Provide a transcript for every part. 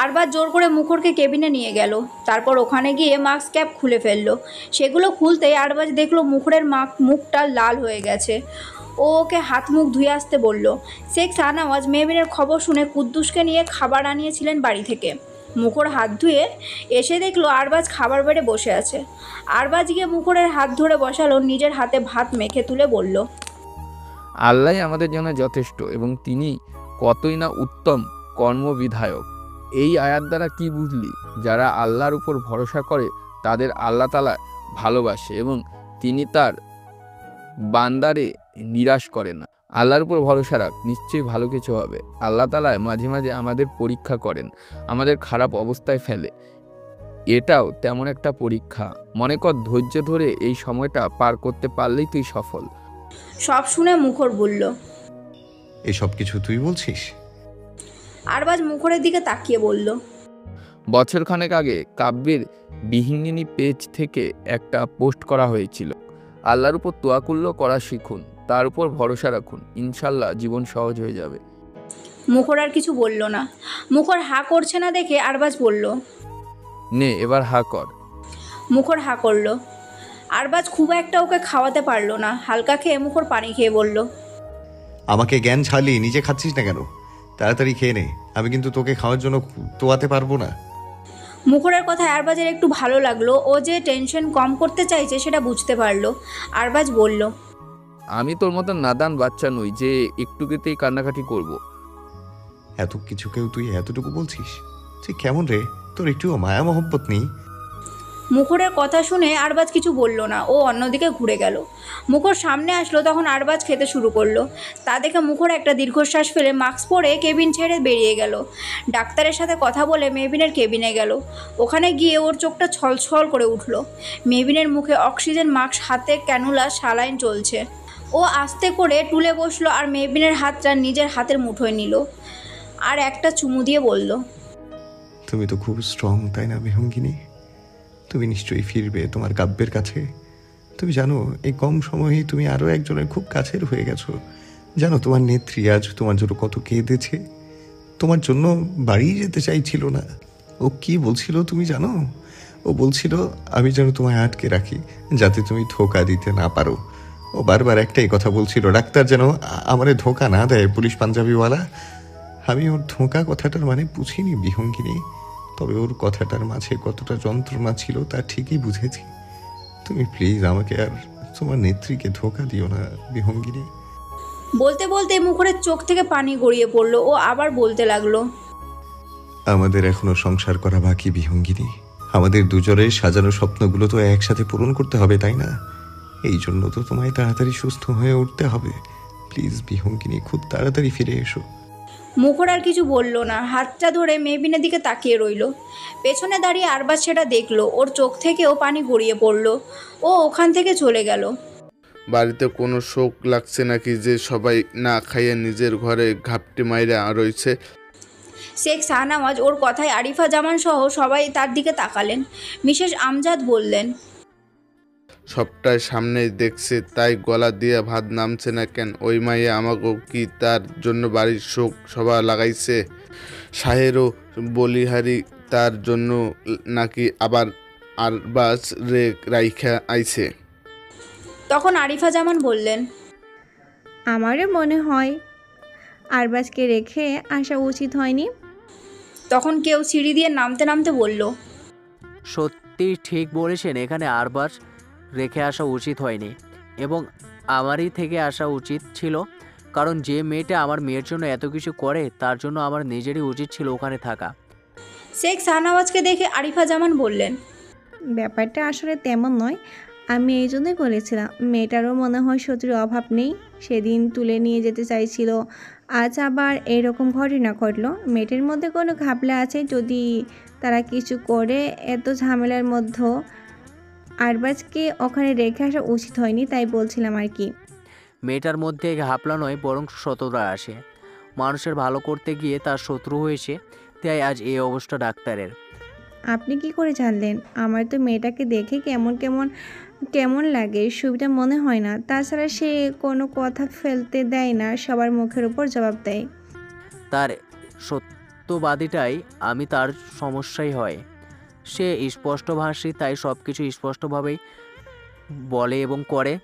আরবার জোর করে মুখরকে কেবিনে নিয়ে গেল। তারপর ওখানে গিয়ে মাস্ক ক্যাপ খুলে ফেললো। সেগুলো খুলতেই আরবাজ দেখলো মুখরের মুখটা লাল হয়ে গেছে। ও ওকে হাত মুখ ধুয়ে আসতে বলল। শেখ শাহনওয়াজ মেহবিনের খবর শুনে কুদ্দুসকে নিয়ে খাবার আনিয়েছিলেন বাড়ি থেকে। মুখর হাত ধুয়ে এসে দেখলো আরবাজ খাবার বেড়ে বসে আছে। আরবাজ গিয়ে মুখরের হাত ধরে বসালো, নিজের হাতে ভাত মেখে তুলে বলল, আল্লাহ আমাদের জন্য যথেষ্ট এবং তিনি কতই না উত্তম কর্মবিধায়ক। এই আয়াত দ্বারা কি বুঝলি? যারা আল্লাহর উপর ভরসা করে তাদের আল্লাহ তাআলা ভালোবাসে এবং তিনি তার বান্দারে নিরাশ করে না। আল্লাহর উপর ভরসা রাখ, নিশ্চয়ই ভালো কিছু হবে। আল্লাহ তাআলা মাঝে মাঝে আমাদের পরীক্ষা করেন, আমাদের খারাপ অবস্থায় ফেলে। এটাও তেমন একটা পরীক্ষা। মনে কর, ধৈর্য ধরে এই সময়টা পার করতে পারলেই তুই সফল। সব শুনে মুখর বলল, এসব কিছু তুই বলছিস? আরবাজ মুখরের দিকে তাকিয়ে বলল, বছরখানেক আগে কাব্যের বিহিনী পেজ থেকে একটা পোস্ট করা হয়েছিল, আল্লাহর উপর তোয়াক্কুল করা শিখুন, তার উপর ভরসা রাখুন, ইনশাল্লাহ জীবন সহজ হয়ে যাবে। মুখর আর কিছু বলল না। মুখর হা করছে না দেখে আরবাজ বলল, নে এবার হা কর। মুখর হা করলো। আরবাজ খুব একটা ওকে খাওয়াতে পারলো না। হালকা খেয়ে মুখর পানি খেয়ে বলল, আমাকে জ্ঞান ছাড়লি, নিজে খাচ্ছিস না কেন? তাড়াতাড়ি খেয়ে নে, আমি কিন্তু তোকে খাওয়ার জন্য তোয়াতে পারবো না। মুখরের কথায় আরবাজের একটু ভালো লাগলো। ও যে টেনশন কম করতে চাইছে সেটা বুঝতে পারলো। আরবাজ বলল, আমি তোর মতো নাদান বাচ্চা নই যে একটুকেতেই কান্নাকাটি করব। এত কিছুকেও তুই এতটুকু বলছিস? তুই কেমন রে? তোর একটুও মায়া মহব্বত নেই? মুখরের কথা শুনে আরবাজ কিছু বলল না। ও অন্যদিকে ঘুরে গেল। মুখর সামনে আসলো, তখন আরবাজ খেতে শুরু করলো। তা দেখে মুখর একটা দীর্ঘশ্বাস ফেলে মাস্ক পরে কেবিন ছেড়ে বেরিয়ে গেল। ডাক্তারের সাথে কথা বলে মেহবিনের কেবিনে গেল। ওখানে গিয়ে ওর চোখটা ছলছল করে উঠল। মেহবিনের মুখে অক্সিজেন মাস্ক, হাতে ক্যানুলা, সালাইন চলছে। ও আস্তে করে টুলে বসলো আর মেহবিনের হাতটা নিজের হাতের মুঠোয় নিল আর একটা চুমু দিয়ে বলল, তুমি তো খুব স্ট্রং, তাই না বিহঙ্গিনী? তুমি নিশ্চয়ই ফিরবে তোমার কাব্যের কাছে। তুমি জানো, এই কম সময়েই তুমি আরও একজনের খুব কাছের হয়ে গেছো। জানো, তোমার নেত্রী আজ তোমার জন্য কত কেঁদেছে। তোমার জন্য বাড়ি যেতে চাইছিল না। ও কি বলছিল তুমি জানো? ও বলছিল আমি যেন তোমায় আটকে রাখি, যাতে তুমি ধোঁকা দিতে না পারো। ও বারবার একটাই কথা বলছিল, ডাক্তার যেন আমারে ধোঁকা না দেয়, পুলিশ পাঞ্জাবিওয়ালা। আমি ওর ধোঁকা কথাটার মানে বুঝিনি বিহঙ্গিনী, তবে ওর কথাটার মাঝে কতটা যন্ত্রণা ছিল তা ঠিকই বুঝেছি। তুমি প্লিজ আমাকে আর তোমার নেত্রীকে ধোঁকা দিও না বিহঙ্গিনী। বলতে বলতে মুখরের চোখ থেকে পানি গড়িয়ে পড়লো। ও আবার বলতে লাগলো, আমাদের এখনো সংসার করা বাকি বিহঙ্গিনী। আমাদের দুজনের সাজানো স্বপ্নগুলো তো একসাথে পূরণ করতে হবে, তাই না? এই জন্য তো তোমায় তাড়াতাড়ি সুস্থ হয়ে উঠতে হবে। প্লিজ বিহঙ্গিনী, খুব তাড়াতাড়ি ফিরে এসো। মুখর আর কিছু বলল না। হাতটা ধরে মেহবিনের দিকে তাকিয়ে রইল। পেছনে দাঁড়িয়ে আরবাজ সেটা দেখলো। ওর চোখ থেকেও পানি গড়িয়ে পড়লো। ও ওখান থেকে চলে গেল। বাড়িতে কোনো শোক লাগছে নাকি যে সবাই না খাইয়ে নিজের ঘরে ঘাপটি মাইরা রয়েছে? শেখ শাহনওয়াজ ওর কথায় আরিফা জামান সহ সবাই তার দিকে তাকালেন। মিসেস আমজাদ বললেন, সবটাই সামনেই দেখছে, তাই গলা দিয়ে ভাত নামছে না কেন? ওই মাইয়া আমাকেও কি তার জন্য বাড়ির শোক সভা লাগাইছে? শাহেরও বলিহারি তার জন্য নাকি আবার আরবাজ রে রাইখা আইছে? তখন আরিফা জামান বললেন, আমারও মনে হয় আরবাজকে রেখে আসা উচিত হয়নি। তখন কেউ সিঁড়ি দিয়ে নামতে নামতে বলল, সত্যি ঠিক বলেছেন, এখানে আরবাজ রেখে আসা উচিত হয়নি এবং আমারই থেকে আসা উচিত ছিল, কারণ যে মেয়েটা আমার মেয়ের জন্য এত কিছু করে তার জন্য আমার নিজেরই উচিত ছিল ওখানে থাকা। শেখ শাহনওয়াজকে দেখে আরিফা জামান বললেন, ব্যাপারটা আসলে তেমন নয়, আমি এই জন্যই বলেছিলাম। মেয়েটারও মনে হয় শত্রুর অভাব নেই, সেদিন তুলে নিয়ে যেতে চাইছিল, আজ আবার এরকম ঘটনা ঘটলো। মেয়েটার মধ্যে কোনো ঘাপলা আছে, যদি তারা কিছু করে এত ঝামেলার মধ্যে আরবাজকে ওখানে রেখে আসা উচিত হয়নি, তাই বলছিলাম আর কি। মেয়েটার মধ্যে ঘাপলা নয়, বরং শত্রুরা আসে। মানুষের ভালো করতে গিয়ে তার শত্রু হয়েছে, তাই আজ এই অবস্থা ডাক্তারের। আপনি কি করে জানলেন? আমার তো মেয়েটাকে দেখে কেমন কেমন কেমন লাগে সুবিধা মনে হয় না। তাছাড়া সে কোনো কথা ফেলতে দেয় না, সবার মুখের উপর জবাব দেয়। তার সত্যবাদীটাই আমি, তার সমস্যাই হয়। সে স্পষ্টভাষী, তাই সব কিছু স্পষ্টভাবেই বলে এবং করে।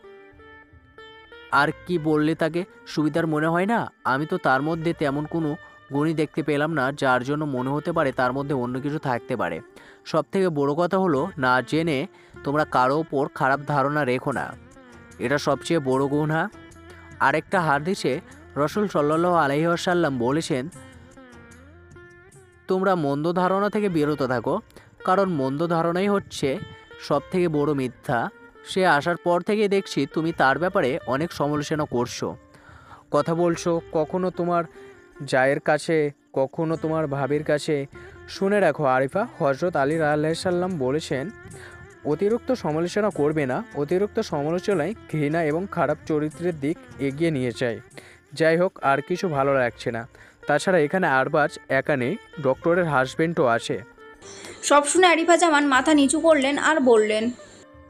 আর কি বললে তাকে সুবিধার মনে হয় না? আমি তো তার মধ্যে তেমন কোনো গুণই দেখতে পেলাম না, যার জন্য মনে হতে পারে তার মধ্যে অন্য কিছু থাকতে পারে। সব থেকে বড় কথা হলো, না জেনে তোমরা কারো ওপর খারাপ ধারণা রেখো না, এটা সবচেয়ে বড় গুনাহ। আরেকটা হাদিসে রসুল সাল্লাল্লাহু আলাইহি ওয়াসাল্লাম বলেছেন, তোমরা মন্দ ধারণা থেকে বিরত থাকো, কারণ মন্দ ধারণাই হচ্ছে সব থেকে বড় মিথ্যা। সে আসার পর থেকে দেখছি তুমি তার ব্যাপারে অনেক সমালোচনা করছো, কথা বলছো, কখনো তোমার জায়ের কাছে, কখনো তোমার ভাবির কাছে। শুনে রাখো আরিফা, হজরত আলী রাদিয়াল্লাহু সাল্লাম বলেছেন, অতিরিক্ত সমালোচনা করবে না। অতিরিক্ত সমালোচনায় ঘৃণা এবং খারাপ চরিত্রের দিক এগিয়ে নিয়ে যায়। যাই হোক, আর কিছু ভালো লাগছে না। তাছাড়া এখানে আরবাজ একা নেই, ডক্টরের হাজবেন্ডও আছে। সব শুনে আরিফা জামান মাথা নিচু করলেন আর বললেন,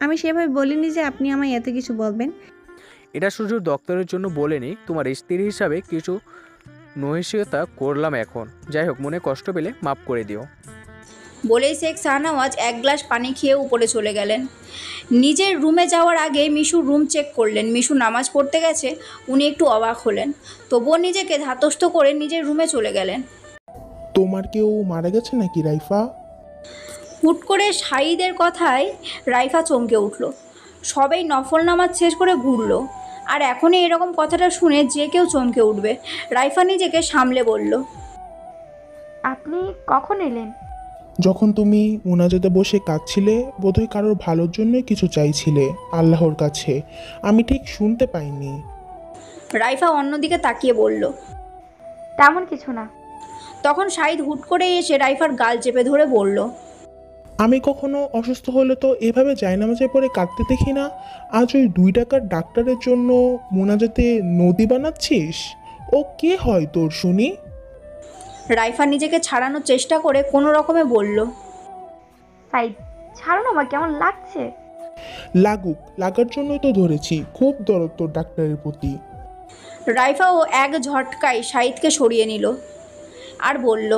আমি সেভাবে বলিনি যে আপনি আমায় এত কিছু বলবেন। এটা শুধু ডক্টরের জন্য বলেনি, তোমার স্ত্রী হিসাবে কিছু নৈশিকতা করলাম এখন। যাই হোক, মনে কষ্ট পেলে মাফ করে দিও। বলেই শেখ শাহনওয়াজ এক গ্লাস পানি খেয়ে উপরে চলে গেলেন। নিজের রুমে যাওয়ার আগে মিশুর রুম চেক করলেন। মিশু নামাজ পড়তে গেছে, উনি একটু অবাক হলেন, তবুও নিজেকে ধাতস্থ করে নিজের রুমে চলে গেলেন। তোমার কেউ মারা গেছে নাকি রাইফা? হুট করে শাহিদের কথায় রাইফা চমকে উঠল। সবেই নফল নামাজ শেষ করে ঘুরলো, আর এখনই এরকম কথাটা শুনে যে কেউ চমকে উঠবে। রাইফা নিজেকে সামলে বলল, আপনি কখন এলেন? যখন তুমি মোনাজাতে বসে কাঁদছিলে, বোধহয় কারোর ভালোর জন্যই কিছু চাইছিলে আল্লাহর কাছে। আমি ঠিক শুনতে পাইনি। রাইফা অন্যদিকে তাকিয়ে বলল। তেমন কিছু না। তখন শাহিদ হুট করে এসে রাইফার গাল চেপে ধরে বলল, আমি কখনো অসুস্থ হলে তো এভাবে জায়নামাজে পড়ে কাঁদতে দেখি না। আজ ওই 2 টাকার ডাক্তারের জন্য মোনাজাতে নদী বানাচ্ছিস? ও কে হয় তোর শুনি? রাইফা নিজেকে ছাড়ানোর চেষ্টা করে কোনো রকমে বলল, সাইদ, ছাড়ুন, আমার কেমন লাগছে। লাগুক, লাগার জন্যই তো ধরেছি। খুব দরদ তোর ডাক্তারের প্রতি। রাইফাও এক ঝটকায় শাহিদকে সরিয়ে নিল আর বলল,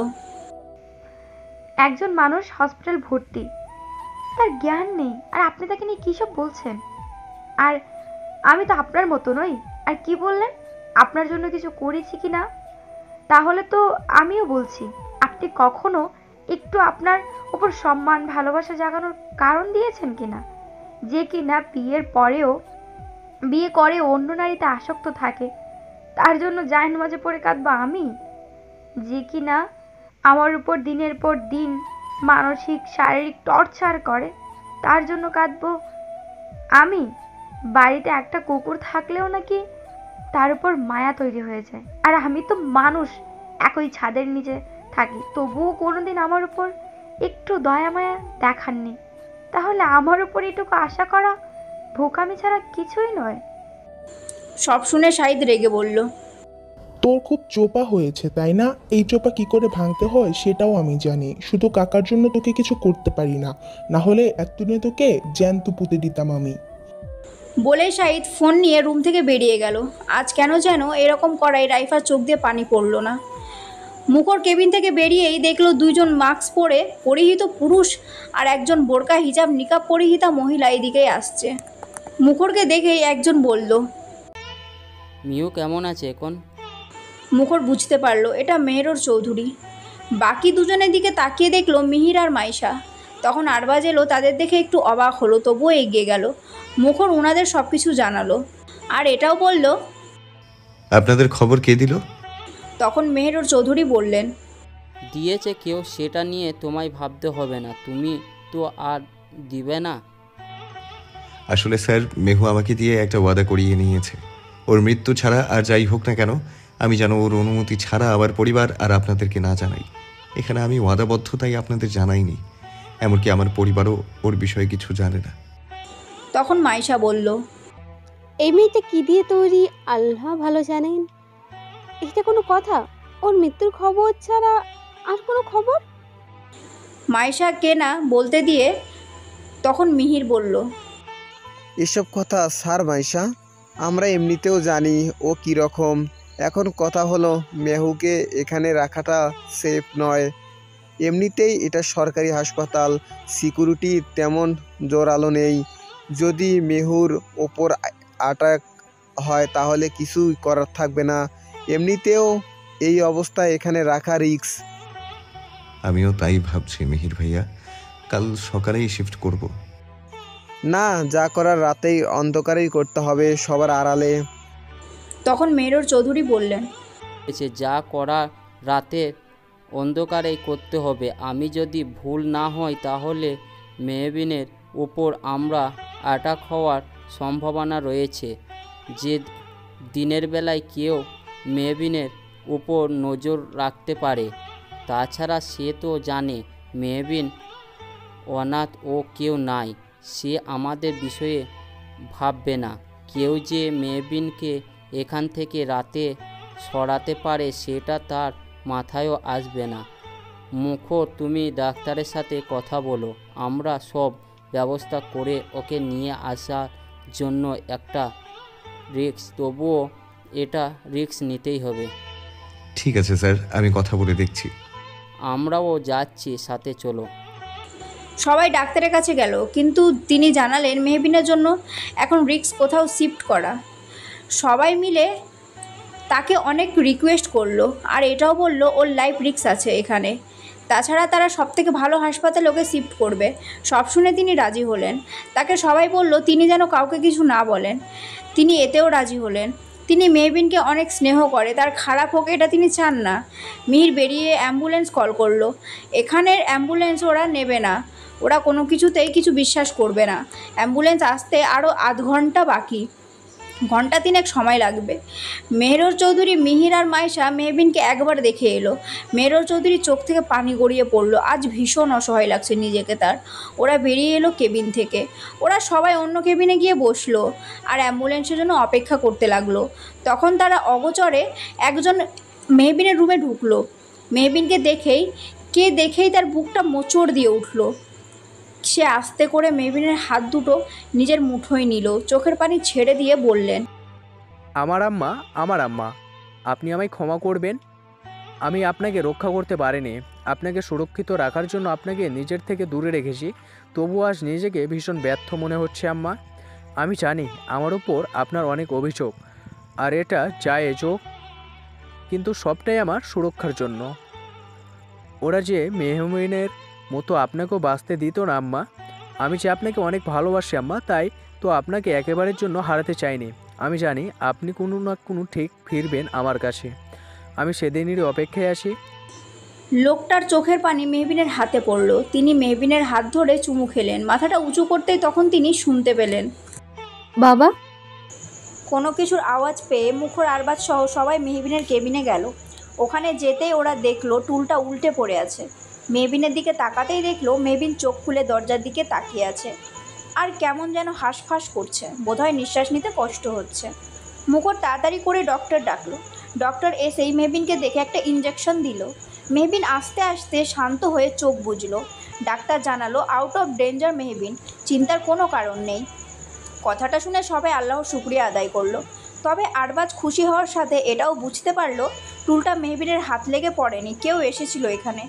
একজন মানুষ হসপিটাল ভর্তি, তার জ্ঞান নেই, আর আপনি তাকে নিয়ে কী সব বলছেন? আর আমি তো আপনার মতো নই। আর কি বললেন, আপনার জন্য কিছু করেছি কি না? তাহলে তো আমিও বলছি, আপনি কখনো একটু আপনার উপর সম্মান ভালোবাসা জাগানোর কারণ দিয়েছেন কিনা? যে কিনা বিয়ের পরেও বিয়ে করে অন্য নারীতে আসক্ত থাকে, তার জন্য জায়নামাজে পড়ে কাঁদবো আমি? যে কিনা আমার উপর দিনের পর দিন মানসিক শারীরিক টর্চার করে, তার জন্য কাঁদবো আমি? বাড়িতে একটা কুকুর থাকলেও নাকি তার উপর মায়া তৈরি হয়ে যায়, আর আমি তো মানুষ, একই ছাদের নিচে থাকি, তবুও কোনোদিন আমার উপর একটু দয়া মায়া দেখাননি। তাহলে আমার উপর এটুকু আশা করা বোকামি ছাড়া কিছুই নয়। সব শুনে শাহিদ রেগে বলল, তোর খুব চোপা হয়েছে তাই না? এই চোপা কি করে ভাঙতে হয় সেটাও আমি জানি। শুধু কাকার জন্য তোকে কিছু করতে পারি না, না হলে এতদিনে তোকে জ্যান্ত পুঁতে দিতাম আমি। বলে শাহিদ ফোন নিয়ে রুম থেকে বেরিয়ে গেল। আজ কেন যেন এরকম করায় রাইফার চোখ দিয়ে পানি পড়ল না। মুখর কেবিন থেকে বেরিয়েই দেখলো 2 জন মাস্ক পরে পরিহিত পুরুষ আর একজন বোরকা হিজাব নিকাব পরিহিতা মহিলা এদিকেই আসছে। মুখরকে দেখেই একজন বলল, মিউ কেমন আছে এখন? মুখর বুঝতে পারলো এটা মেহেরর চৌধুরী। বাকি দুজনের দিকে তাকিয়ে দেখলো মিহির আর মাইশা। তখন আরবাজ এলো, তাদের দেখে একটু অবাক হলো, তবুও এগিয়ে গেল। মুখর ওনাদের সব কিছু জানালো আর এটাও বলল, আপনাদের খবর কে দিল? তখন মেহেরর চৌধুরী বললেন, দিয়েছে কেউ, সেটা নিয়ে তোমায় ভাবতে হবে না, তুমি তো আর দিবে না। আসলে স্যার, মেহু আমাকে দিয়ে একটা ওয়াদা করিয়ে নিয়েছে। ওর মৃত্যু ছাড়া আর যাই হোক না কেন, আমি যেন ওর অনুমতি ছাড়া আমার পরিবার আর আপনাদেরকে না জানাই। এখানে আমি ওয়াদাবদ্ধ, তাই আপনাদের জানাইনি। এমনকি আমার পরিবারও ওর বিষয়ে কিছু জানে না। তখন মাইশা বলল, এই মেয়েটা কি দিয়ে তৈরি আল্লাহ ভালো জানেন। এটা কোনো কথা? ওর মৃত্যুর খবর ছাড়া আর কোনো খবর? মাইশা কে না বলতে দিয়ে তখন মিহির বলল, এসব কথা স্যার মাইশা, আমরা এমনিতেও জানি ও কীরকম। এখন কথা হলো মেহুকে এখানে রাখাটা সেফ নয়। এমনিতেই এটা সরকারি হাসপাতাল, সিকিউরিটি তেমন জোরালো নেই। যদি মেহুর ওপর অ্যাটাক হয় তাহলে কিছুই করার থাকবে না। এমনিতেও এই অবস্থায় এখানে রাখা রিস্ক। আমিও তাই ভাবছি মিহির ভাইয়া, কাল সকালেই শিফট করব। না, যা করার রাতেই অন্ধকারেই করতে হবে, সবার আড়ালে। তখন মেহর চৌধুরী বললেন, যা করার রাতে অন্ধকারেই করতে হবে। আমি যদি ভুল না হই তাহলে মেহবিনের উপর আমরা অ্যাটাক হওয়ার সম্ভাবনা রয়েছে। যে দিনের বেলায় কেউ মেহবিনের উপর নজর রাখতে পারে। তাছাড়া সে তো জানে মেহবিন অনাথ ও কেউ নাই, সে আমাদের বিষয়ে ভাববে না। কেউ যে মেহবিনকে এখান থেকে রাতে সরাতে পারে সেটা তার মাথায়ও আসবে না। মুখর, তুমি ডাক্তারের সাথে কথা বলো, আমরা সব ব্যবস্থা করে ওকে নিয়ে আসার জন্য একটা রিস্ক, তবুও এটা রিস্ক নিতেই হবে। ঠিক আছে স্যার, আমি কথা বলে দেখছি। আমরাও যাচ্ছি, সাথে চলো। সবাই ডাক্তারের কাছে গেল, কিন্তু তিনি জানালেন মেহবিনের জন্য এখন রিস্ক কোথাও শিফট করা। সবাই মিলে তাকে অনেক রিকোয়েস্ট করলো, আর এটাও বলল ওর লাইফ রিস্ক আছে এখানে। তাছাড়া তারা সবথেকে ভালো হাসপাতালে ওকে শিফট করবে। সব শুনে তিনি রাজি হলেন। তাকে সবাই বলল তিনি যেন কাউকে কিছু না বলেন। তিনি এতেও রাজি হলেন। তিনি মেহবিনকে অনেক স্নেহ করে, তার খারাপ হোক এটা তিনি চান না। মিহির বেরিয়ে অ্যাম্বুলেন্স কল করলো। এখানের অ্যাম্বুলেন্স ওরা নেবে না, ওরা কোনো কিছুতেই কিছু বিশ্বাস করবে না। অ্যাম্বুলেন্স আসতে আরও আধ ঘন্টা বাকি, ঘন্টা তিনেক সময় লাগবে। মেহর চৌধুরী, মিহির আর মাইশা মেহবিনকে একবার দেখে এলো। মেহর চৌধুরীর চোখ থেকে পানি গড়িয়ে পড়লো। আজ ভীষণ অসহায় লাগছে নিজেকে তার। ওরা বেরিয়ে এলো কেবিন থেকে। ওরা সবাই অন্য কেবিনে গিয়ে বসলো আর অ্যাম্বুলেন্সের জন্য অপেক্ষা করতে লাগলো। তখন তারা অগোচরে একজন মেহবিনের রুমে ঢুকলো। মেহবিনকে দেখেই তার বুকটা মোচড় দিয়ে উঠলো। সে আস্তে করে মেহবিনের হাত দুটো নিজের মুঠোয় নিল, চোখের পানি ছেড়ে দিয়ে বললেন, আমার আম্মা, আপনি আমায় ক্ষমা করবেন। আমি আপনাকে রক্ষা করতে পারিনি। আপনাকে সুরক্ষিত রাখার জন্য আপনাকে নিজের থেকে দূরে রেখেছি, তবু আজ নিজেকে ভীষণ ব্যর্থ মনে হচ্ছে আম্মা। আমি জানি আমার উপর আপনার অনেক অভিযোগ, আর এটা জায়েজও, কিন্তু সবটাই আমার সুরক্ষার জন্য। ওরা যে মেহমিনের মতো আপনাকেও বাঁচতে দিত না আম্মা। আমি যে আপনাকে অনেক ভালোবাসি আম্মা, তাই তো আপনাকে একেবারের জন্য হারাতে চাইনি। আমি জানি আপনি কোনো না কোনো ঠিক ফিরবেন আমার কাছে। আমি সেদিনেরই অপেক্ষায় আছি। লোকটার চোখের পানি মেহবিনের হাতে পড়ল। তিনি মেহবিনের হাত ধরে চুমু খেলেন। মাথাটা উঁচু করতেই তখন তিনি শুনতে পেলেন, বাবা। কোনো কিছুর আওয়াজ পেয়ে মুখর, আরবাজ সহ সবাই মেহবিনের কেবিনে গেল। ওখানে যেতেই ওরা দেখলো টুলটা উল্টে পড়ে আছে। মেহবিনের দিকে তাকাতেই দেখলো মেহবিন চোখ খুলে দরজার দিকে তাকিয়ে আছে, আর কেমন যেন হাঁসফাঁস করছে। বোধহয় নিঃশ্বাস নিতে কষ্ট হচ্ছে। মুখর তাড়াতাড়ি করে ডক্টর ডাকলো। ডক্টর এসেই মেহবিনকে দেখে একটা ইঞ্জেকশন দিল। মেহবিন আস্তে আস্তে শান্ত হয়ে চোখ বুজলো। ডাক্তার জানালো, আউট অফ ডেঞ্জার মেহবিন, চিন্তার কোনো কারণ নেই। কথাটা শুনে সবাই আল্লাহর শুকরিয়া আদায় করলো। তবে আরবাজ খুশি হওয়ার সাথে এটাও বুঝতে পারলো টুলটা মেহবিনের হাত লেগে পড়েনি, কেউ এসেছিল এখানে।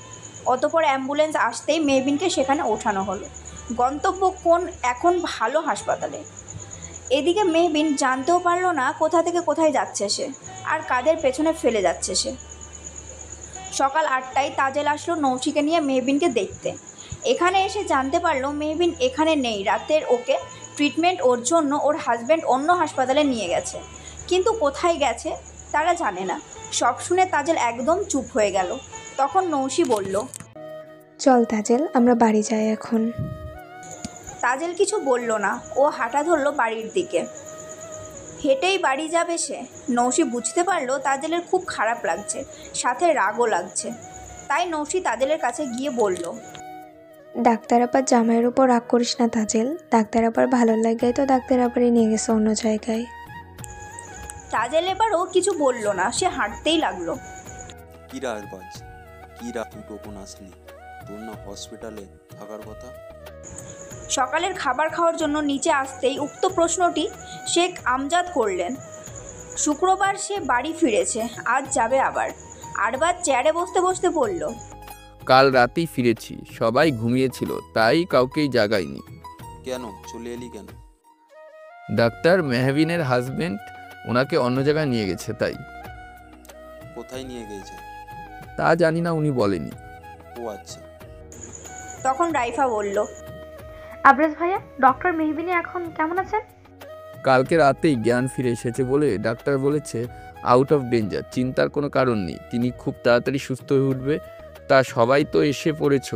অতপর অ্যাম্বুলেন্স আসতেই মেহবিনকে সেখানে ওঠানো হলো। গন্তব্য কোন এখন ভালো হাসপাতালে। এদিকে মেহবিন জানতেও পারলো না কোথা থেকে কোথায় যাচ্ছে সে, আর কাদের পেছনে ফেলে যাচ্ছে সে। সকাল 8টায় তাজেল আসলো নৌশিকে নিয়ে মেহবিনকে দেখতে। এখানে এসে জানতে পারলো মেহবিন এখানে নেই। রাতের ওকে ট্রিটমেন্ট ওর জন্য ওর হাজব্যান্ড অন্য হাসপাতালে নিয়ে গেছে, কিন্তু কোথায় গেছে তারা জানে না। সব শুনে তাজেল একদম চুপ হয়ে গেল। তখন নৌশি বলল, চল তাজেল, আমরা বাড়ি যাই এখন। তাজেল কিছু বলল না, ও হাঁটা ধরলো বাড়ির দিকে। হেঁটেই বাড়ি যাবে সে। নৌশি বুঝতে পারলো তাজেলের খুব খারাপ লাগছে, সাথে রাগও লাগছে। তাই নৌশি তাজেলের কাছে গিয়ে বলল, ডাক্তার আবার জামাইয়ের উপর রাগ করিস না তাজেল। ডাক্তার আবার ভালো লাগাই তো ডাক্তার আবারই নিয়ে গেছে অন্য জায়গায়। তাজেল এবারও কিছু বলল না, সে হাঁটতেই লাগলো। কি রাজবাজ, কি তুই কখন আসলি? তোর না হসপিটালে থাকার কথা? সকালের খাবার খাওয়ার জন্য নিচে আসতেই উক্ত প্রশ্নটি শেখ আমজাদ করলেন। শুক্রবার সে বাড়ি ফিরেছে, আজ যাবে আবার। আরবাজ চেয়ারে বসতে বসতে বলল, কাল রাতেই ফিরেছি, সবাই ঘুমিয়েছিল, তাই কাউকেই জাগাইনি। কেন চলে এলি কেন? ডাক্তার মেহবিনের হাজবেন্ড ওনাকে অন্য জায়গায় নিয়ে গেছে, তাই। কোথায় নিয়ে গিয়েছে? তা জানি না, উনি বলেনি। ও আচ্ছা। তখন রাইফা বলল, আবরাজ ভাইয়া, ডক্টর মেহবিনী এখন কেমন আছেন? কালকে রাতেই জ্ঞান ফিরে এসেছে বলে ডাক্তার বলেছে আউট অফ ডেঞ্জার, চিন্তার কোনো কারণ নেই, তিনি খুব তাড়াতাড়ি সুস্থ হয়ে উঠবে। তা সবাই তো এসে পড়েছ,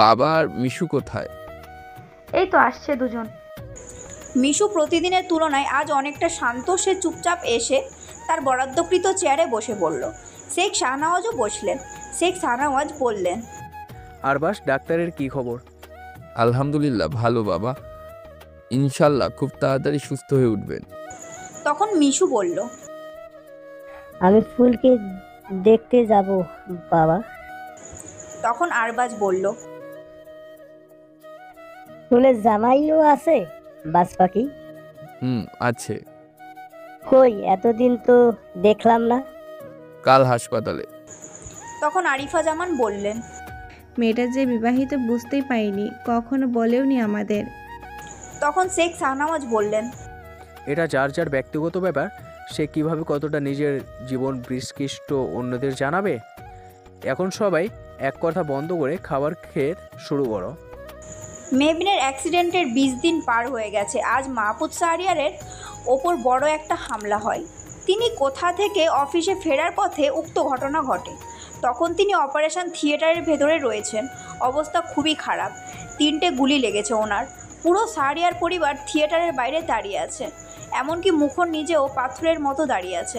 বাবা আর মিশু কোথায়? এই তো আসছে দুজন। মিশু প্রতিদিনের তুলনায় আজ অনেকটা শান্ত। সে চুপচাপ এসে তার বরাদ্দকৃত চেয়ারে বসে পড়ল। শেখ শাহনওয়াজও বসলেন। শেখ শাহনওয়াজ বললেন, আরবাজ, ডাক্তারের কি খবর? আলহামদুলিল্লাহ ভালো বাবা, ইনশাল্লাহ খুব তাড়াতাড়ি সুস্থ হয়ে উঠবেন। তখন মিশু বলল, আমি ফুলকে দেখতে যাব বাবা। তখন আরবাজ বলল, ফুলের জামাইও আছে বাজ পাখি? আছে। কই, এতদিন তো দেখলাম না। কাল হাসপাতালে। তখন আরিফা জামান বললেন, মেয়েটা যে বিবাহিত বুঝতেই পারিনি, কখনো বলেওনি আমাদের। তখন শেখ শাহনওয়াজ বললেন, এটা যার যার ব্যক্তিগত ব্যাপার, সে কিভাবে কতটা নিজের জীবন বিস্কৃষ্ট অন্যদের জানাবে। এখন সবাই এক কথা বন্ধ করে খাবার খেয়ে শুরু করো। মেহবিনের অ্যাক্সিডেন্টের 20 দিন পার হয়ে গেছে। আজ মাহফুজ শাহরিয়ারের ওপর বড় একটা হামলা হয়। তিনি কোথা থেকে অফিসে ফেরার পথে উক্ত ঘটনা ঘটে। তখন তিনি অপারেশন থিয়েটারের ভেতরে রয়েছেন। অবস্থা খুবই খারাপ, 3টে গুলি লেগেছে ওনার। পুরো শাহরিয়ার পরিবার থিয়েটারের বাইরে দাঁড়িয়ে আছে, এমনকি মুখর নিজেও পাথরের মতো দাঁড়িয়ে আছে।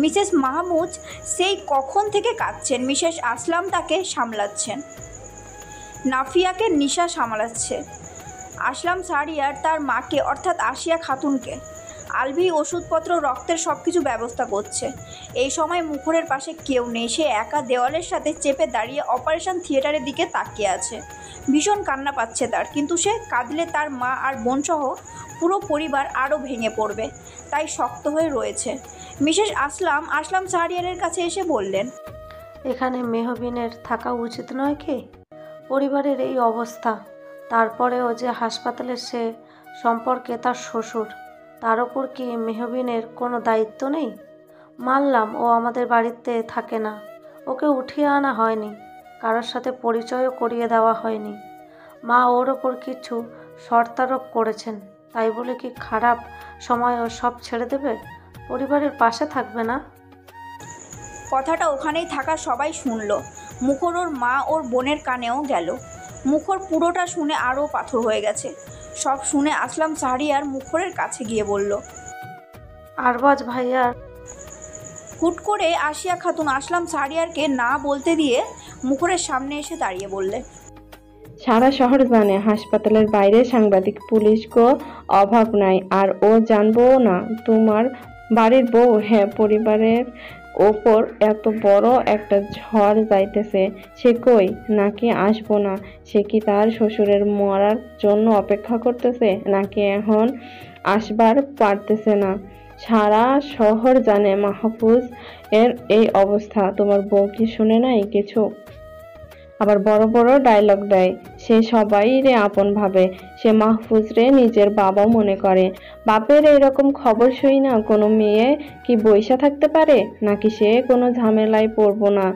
মিসেস মাহমুদ সেই কখন থেকে কাঁদছেন। মিসেস আসলাম তাকে সামলাচ্ছেন, নাফিয়াকে নিশা সামলাচ্ছে, আসলাম শাহরিয়ার তার মাকে অর্থাৎ আসিয়া খাতুনকে, আলভি ওষুধপত্র রক্তের সব কিছু ব্যবস্থা করছে। এই সময় মুখরের পাশে কেউ নেই। সে একা দেওয়ালের সাথে চেপে দাঁড়িয়ে অপারেশন থিয়েটারের দিকে তাকিয়ে আছে। ভীষণ কান্না পাচ্ছে তার, কিন্তু সে কাঁদলে তার মা আর বোনসহ পুরো পরিবার আরও ভেঙে পড়বে, তাই শক্ত হয়ে রয়েছে। মিসেস আসলাম শাহরিয়ারের কাছে এসে বললেন, এখানে মেহবিনের থাকা উচিত নয় কি? পরিবারের এই অবস্থা, তারপরেও যে হাসপাতালে সে সম্পর্কে তার শ্বশুর, তার ওপর কি মেহবিনের কোনো দায়িত্ব নেই? মানলাম ও আমাদের বাড়িতে থাকে না, ওকে উঠিয়ে আনা হয়নি, কারোর সাথে পরিচয়ও করিয়ে দেওয়া হয়নি। মা ওর ওপর কিছু শর্তারোপ করেছেন, তাই বলে কি খারাপ সময় ও সব ছেড়ে দেবে, পরিবারের পাশে থাকবে না? কথাটা ওখানেই থাকা সবাই শুনল। মুখর ওর মা ওর বোনের কানেও গেল। মুখর পুরোটা শুনে আরও পাথর হয়ে গেছে। সব শুনে আসলাম শাহরিয়ার মুখরের কাছে গিয়ে বলল, আরবাজ ভাইয়ার। হুট করে আসিয়া খাতুন আসলাম শাহরিয়ারকে না বলতে দিয়ে মুখরের সামনে এসে দাঁড়িয়ে বললে, সারা শহর জানে হাসপাতালের বাইরে সাংবাদিক পুলিশকে অভাব নাই, আর ও জানবও না তোমার বাড়ির বউ। হ্যাঁ, পরিবারের ওপর এত বড় একটা ঝড় যাইতেছে, সে কই নাকি আসবো না? সে কি তার শ্বশুরের মরার জন্য অপেক্ষা করতেছে, নাকি এখন আসবার পারতেছে না? সারা শহর জানে মাহফুজ এর এই অবস্থা। তোমার বউ কি শুনে নাই কিছু? আবার বড় বড় ডায়লগ দেয়। সে সবাই রে আপন ভাবে, সে মাহফুজ রে নিজের বাবা মনে করে। বাপের এরকম খবর শুই না কোনো মেয়ে কি বইসা থাকতে পারে, নাকি সে কোনো ঝামেলায় পড়বো না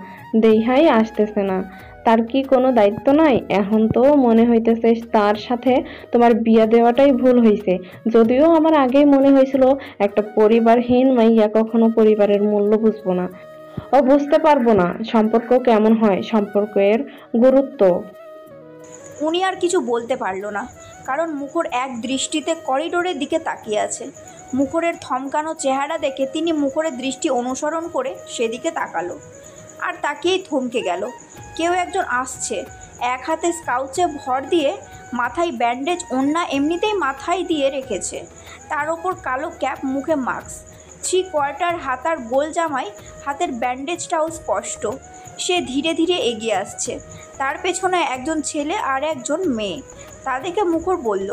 দেইহাই আসতেছে না? তার কি কোনো দায়িত্ব নাই? এখন তো মনে হইতেছে তার সাথে তোমার বিয়া দেওয়াটাই ভুল হইছে, যদিও আমার আগেই মনে হয়েছিল একটা পরিবারহীন মাইয়া কখনো পরিবারের মূল্য বুঝবো না, ও বুঝতে পারবো না সম্পর্ক কেমন হয়, সম্পর্কের গুরুত্ব। উনি আর কিছু বলতে পারল না, কারণ মুখর এক দৃষ্টিতে করিডোরের দিকে তাকিয়ে আছে। মুখরের থমকানো চেহারা দেখে তিনি মুখরের দৃষ্টি অনুসরণ করে সেদিকে তাকালো, আর তাকিয়েই থমকে গেল। কেউ একজন আসছে, এক হাতে স্কাউচে ভর দিয়ে, মাথায় ব্যান্ডেজ, ওড়না এমনিতেই মাথায় দিয়ে রেখেছে, তার ওপর কালো ক্যাপ, মুখে মাস্ক। 3/4 হাতার গোল জামায় হাতের ব্যান্ডেজটাও স্পষ্ট। সে ধীরে ধীরে এগিয়ে আসছে। তার পেছনে একজন ছেলে আর একজন মেয়ে। তা দেখে মুখর বলল,